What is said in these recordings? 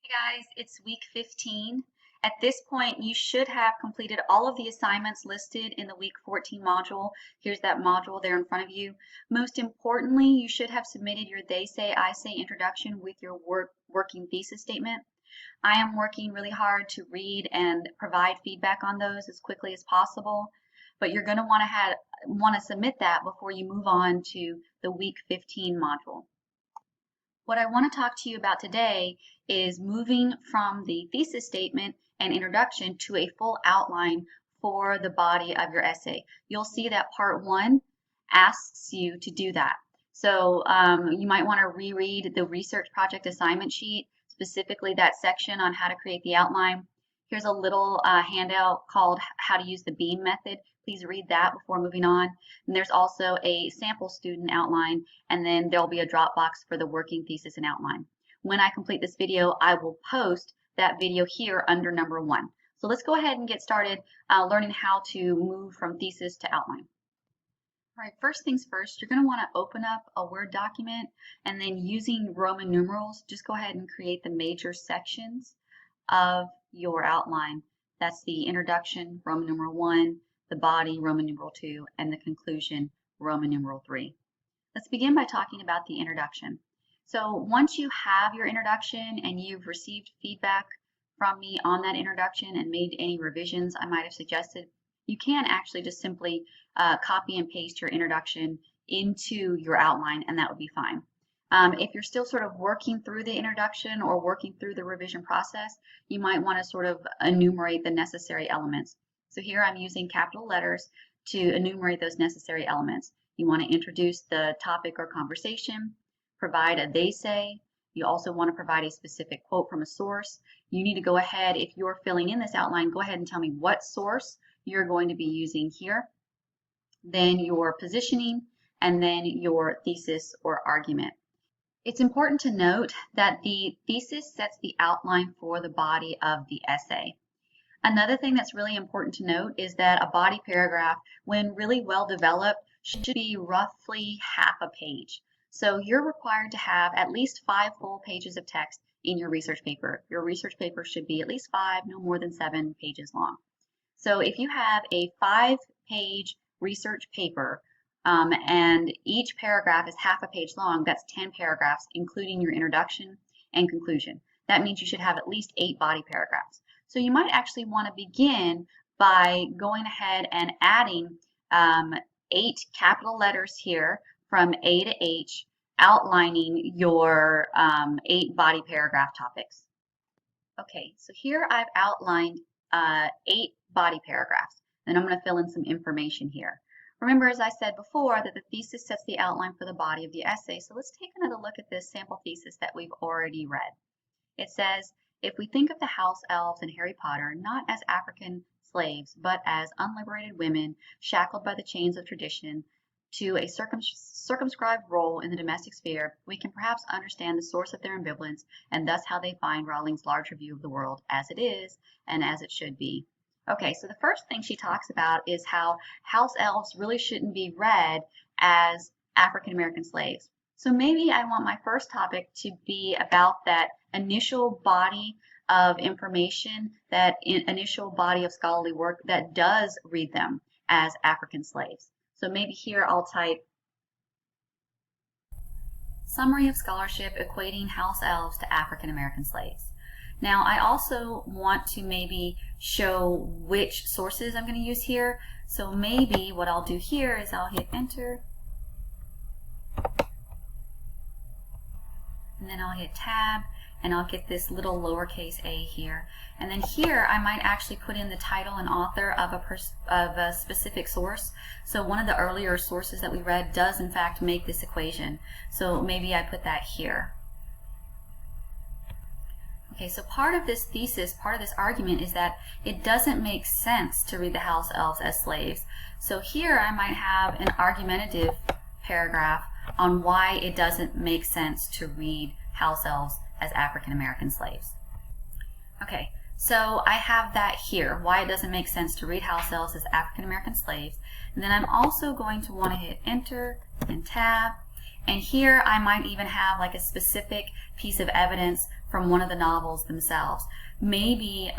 Hey guys, it's week 15. At this point, you should have completed all of the assignments listed in the week 14 module. Here's that module there in front of you. Most importantly, you should have submitted your they say, I say introduction with your working thesis statement. I am working really hard to read and provide feedback on those as quickly as possible, but you're going to want to submit that before you move on to the week 15 module. What I want to talk to you about today is moving from the thesis statement and introduction to a full outline for the body of your essay. You'll see that part 1 asks you to do that. So you might want to reread the research project assignment sheet, specifically that section on how to create the outline. Here's a little handout called How to Use the Beam Method. Please read that before moving on. And there's also a sample student outline, and then there'll be a Dropbox for the working thesis and outline. When I complete this video, I will post that video here under number 1. So let's go ahead and get started learning how to move from thesis to outline. All right, first things first, you're going to want to open up a Word document, and then using Roman numerals, just go ahead and create the major sections of your outline. That's the introduction, Roman numeral 1, the body, Roman numeral 2, and the conclusion, Roman numeral 3. Let's begin by talking about the introduction. So once you have your introduction and you've received feedback from me on that introduction and made any revisions I might have suggested, you can actually just simply copy and paste your introduction into your outline, and that would be fine. If you're still sort of working through the introduction or working through the revision process, you might want to sort of enumerate the necessary elements. So here I'm using capital letters to enumerate those necessary elements. You want to introduce the topic or conversation, provide a they say. You also want to provide a specific quote from a source. You need to go ahead, if you're filling in this outline, go ahead and tell me what source you're going to be using here, then your positioning, and then your thesis or argument. It's important to note that the thesis sets the outline for the body of the essay. Another thing that's really important to note is that a body paragraph, when really well developed, should be roughly half a page. So you're required to have at least 5 full pages of text in your research paper. Your research paper should be at least 5, no more than 7 pages long. So if you have a 5-page research paper and each paragraph is half a page long, that's 10 paragraphs, including your introduction and conclusion. That means you should have at least 8 body paragraphs. So you might actually want to begin by going ahead and adding 8 capital letters here from A to H, outlining your 8 body paragraph topics. Okay, so here I've outlined 8 body paragraphs, and I'm going to fill in some information here. Remember, as I said before, that the thesis sets the outline for the body of the essay. So let's take another look at this sample thesis that we've already read. It says, if we think of the house elves in Harry Potter not as African slaves, but as unliberated women shackled by the chains of tradition to a circumscribed role in the domestic sphere, we can perhaps understand the source of their ambivalence and thus how they find Rowling's larger view of the world as it is and as it should be. Okay, so the first thing she talks about is how house elves really shouldn't be read as African American slaves. So maybe I want my first topic to be about that initial body of information, that initial body of scholarly work that does read them as African slaves. So maybe here I'll type Summary of Scholarship Equating House Elves to African American Slaves. Now I also want to maybe show which sources I'm going to use here. So maybe what I'll do here is I'll hit enter, and then I'll hit tab, and I'll get this little lowercase a here. And then here I might actually put in the title and author of a specific source. So one of the earlier sources that we read does in fact make this equation. So maybe I put that here. Okay, so part of this thesis, part of this argument is that it doesn't make sense to read the house elves as slaves. So here I might have an argumentative paragraph on why it doesn't make sense to read house elves as African American slaves. Okay, so I have that here, why it doesn't make sense to read house elves as African American slaves. And then I'm also going to want to hit enter and tab. And here I might even have like a specific piece of evidence from one of the novels themselves. Maybe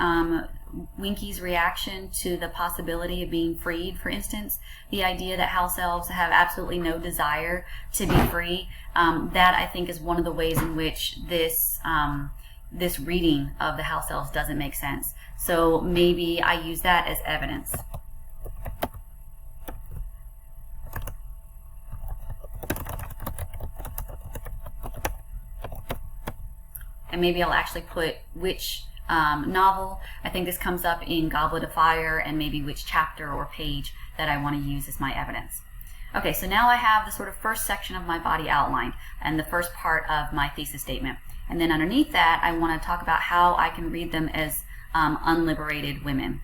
Winky's reaction to the possibility of being freed, for instance, the idea that house elves have absolutely no desire to be free, that I think is one of the ways in which this reading of the house elves doesn't make sense. So maybe I use that as evidence. And maybe I'll actually put which novel. I think this comes up in Goblet of Fire, and maybe which chapter or page that I want to use as my evidence. Okay, so now I have the sort of first section of my body outlined and the first part of my thesis statement. And then underneath that, I want to talk about how I can read them as unliberated women.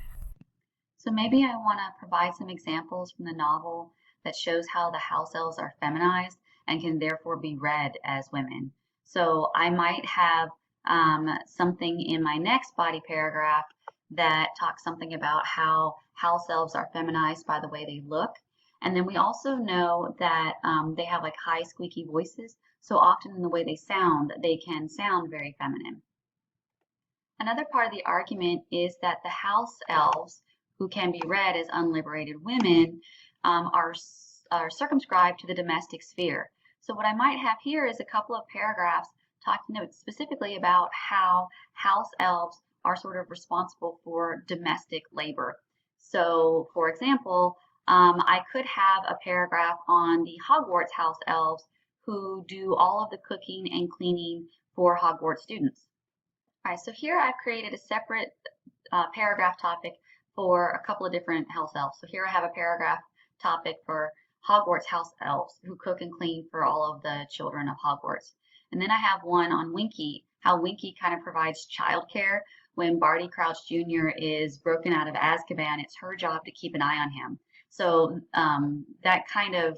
So maybe I want to provide some examples from the novel that shows how the house elves are feminized and can therefore be read as women. So I might have something in my next body paragraph that talks something about how house elves are feminized by the way they look. And then we also know that they have like high squeaky voices. So often in the way they can sound very feminine. Another part of the argument is that the house elves, who can be read as unliberated women, are circumscribed to the domestic sphere. So what I might have here is a couple of paragraphs talking specifically about how house elves are sort of responsible for domestic labor. So, for example, I could have a paragraph on the Hogwarts house elves who do all of the cooking and cleaning for Hogwarts students. All right, so here I've created a separate paragraph topic for a couple of different house elves. So here I have a paragraph topic for Hogwarts house elves who cook and clean for all of the children of Hogwarts. And then I have one on Winky, how Winky kind of provides childcare when Barty Crouch Jr. is broken out of Azkaban. It's her job to keep an eye on him. So that kind of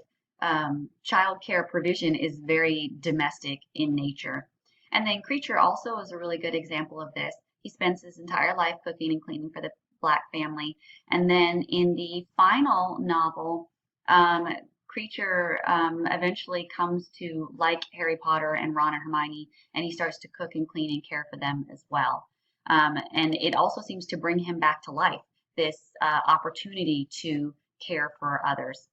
childcare provision is very domestic in nature. And then Creature also is a really good example of this. He spends his entire life cooking and cleaning for the Black family. And then in the final novel, Creature eventually comes to like Harry Potter and Ron and Hermione, and he starts to cook and clean and care for them as well. And it also seems to bring him back to life, this opportunity to care for others.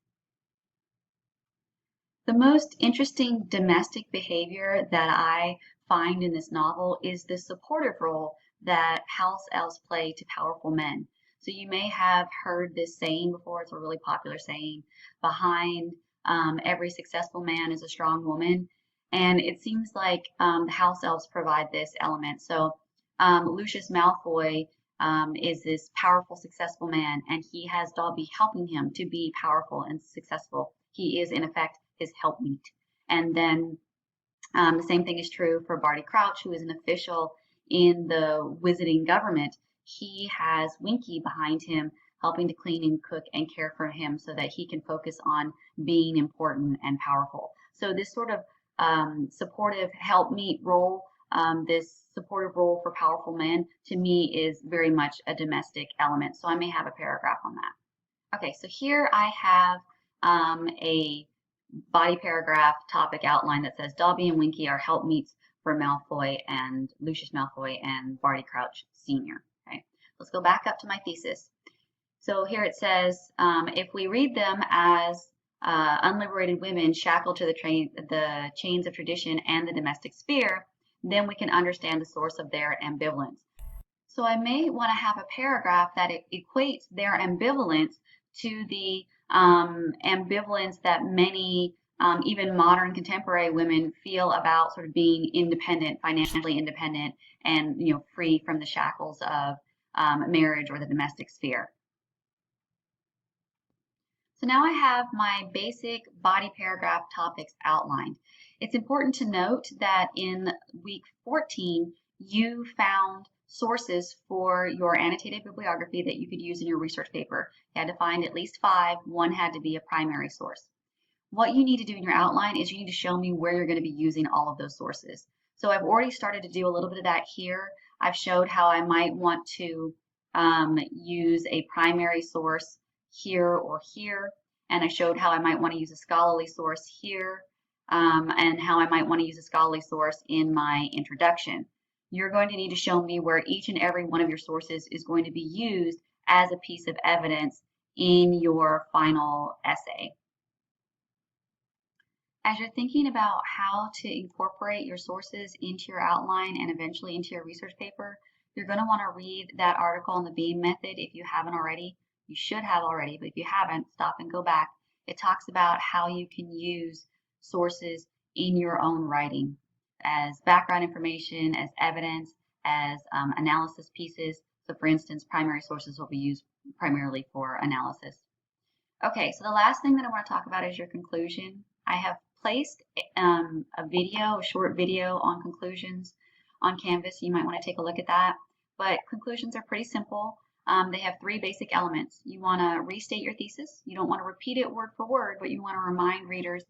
The most interesting domestic behavior that I find in this novel is the supportive role that house elves play to powerful men. So you may have heard this saying before. It's a really popular saying. Behind every successful man is a strong woman. And it seems like the house elves provide this element. So Lucius Malfoy is this powerful, successful man, and he has Dobby helping him to be powerful and successful. He is, in effect, his helpmeet. And then the same thing is true for Barty Crouch, who is an official in the wizarding government. He has Winky behind him, helping to clean and cook and care for him so that he can focus on being important and powerful. So this sort of supportive helpmeet role, this supportive role for powerful men, to me is very much a domestic element. So I may have a paragraph on that. Okay, so here I have a body paragraph topic outline that says Dobby and Winky are helpmeets for Malfoy and Lucius Malfoy and Barty Crouch Sr. Okay, let's go back up to my thesis. So here it says, if we read them as unliberated women shackled to the chains of tradition and the domestic sphere, then we can understand the source of their ambivalence. So I may want to have a paragraph that equates their ambivalence to the ambivalence that many even modern contemporary women feel about sort of being independent, financially independent, and free from the shackles of marriage or the domestic sphere. So now I have my basic body paragraph topics outlined. It's important to note that in week 14, you found sources for your annotated bibliography that you could use in your research paper. You had to find at least 5. One had to be a primary source. What you need to do in your outline is you need to show me where you're going to be using all of those sources. So I've already started to do a little bit of that here. I've showed how I might want to use a primary source here or here, and I showed how I might want to use a scholarly source here, and how I might want to use a scholarly source in my introduction. you're going to need to show me where each and every one of your sources is going to be used as a piece of evidence in your final essay. As you're thinking about how to incorporate your sources into your outline and eventually into your research paper, you're going to want to read that article on the beam method if you haven't already. You should have already, but if you haven't, stop and go back. It talks about how you can use sources in your own writing as background information, as evidence, as analysis pieces. So for instance, primary sources will be used primarily for analysis. Okay, so the last thing that I want to talk about is your conclusion. I have placed a short video on conclusions on Canvas. You might want to take a look at that. But conclusions are pretty simple. They have three basic elements. You want to restate your thesis. You don't want to repeat it word for word, but you want to remind readers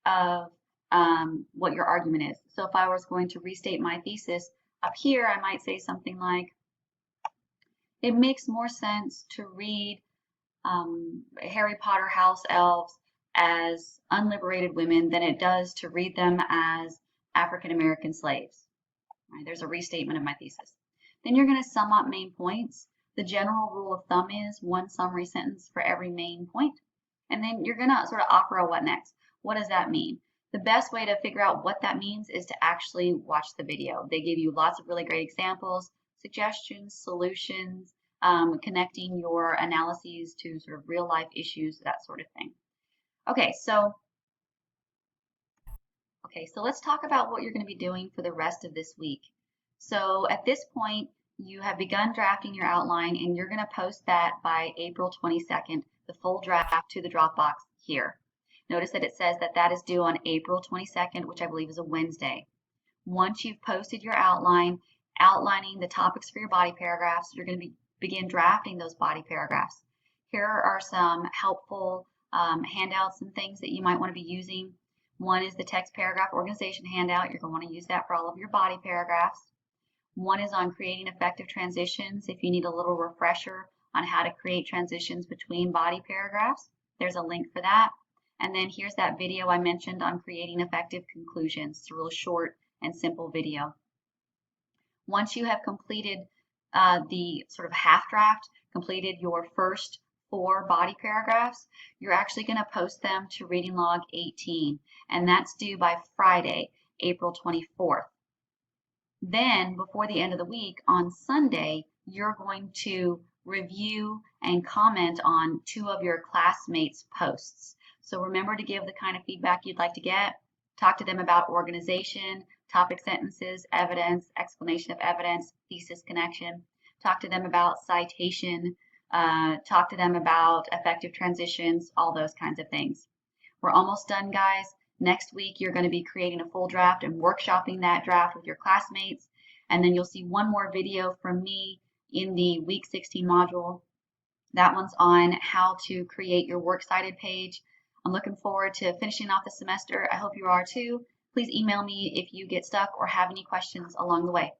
of what your argument is. So if I was going to restate my thesis up here, I might say something like, it makes more sense to read Harry Potter house elves as unliberated women than it does to read them as African American slaves. Right, there's a restatement of my thesis. Then you're going to sum up main points. The general rule of thumb is one summary sentence for every main point. And then you're going to sort of offer a what next. What does that mean? The best way to figure out what that means is to actually watch the video. They give you lots of really great examples, suggestions, solutions, connecting your analyses to sort of real life issues, that sort of thing. Okay, so let's talk about what you're going to be doing for the rest of this week. So at this point, you have begun drafting your outline, and you're going to post that by April 22nd, the full draft to the Dropbox here. Notice that it says that that is due on April 22nd, which I believe is a Wednesday. Once you've posted your outline, outlining the topics for your body paragraphs, you're going to begin drafting those body paragraphs. Here are some helpful handouts and things that you might want to be using. One is the text paragraph organization handout. You're going to want to use that for all of your body paragraphs. One is on creating effective transitions. If you need a little refresher on how to create transitions between body paragraphs, there's a link for that. And then here's that video I mentioned on creating effective conclusions. It's a real short and simple video. Once you have completed the sort of half draft, completed your first 4 body paragraphs, you're actually going to post them to Reading Log 18, and that's due by Friday, April 24th. Then, before the end of the week, on Sunday, you're going to review and comment on 2 of your classmates' posts. So remember to give the kind of feedback you'd like to get. Talk to them about organization, topic sentences, evidence, explanation of evidence, thesis connection. Talk to them about citation. Talk to them about effective transitions, all those kinds of things. We're almost done, guys. Next week, you're going to be creating a full draft and workshopping that draft with your classmates. And then you'll see one more video from me in the week 16 module. That one's on how to create your works cited page. I'm looking forward to finishing off the semester. I hope you are too. Please email me if you get stuck or have any questions along the way.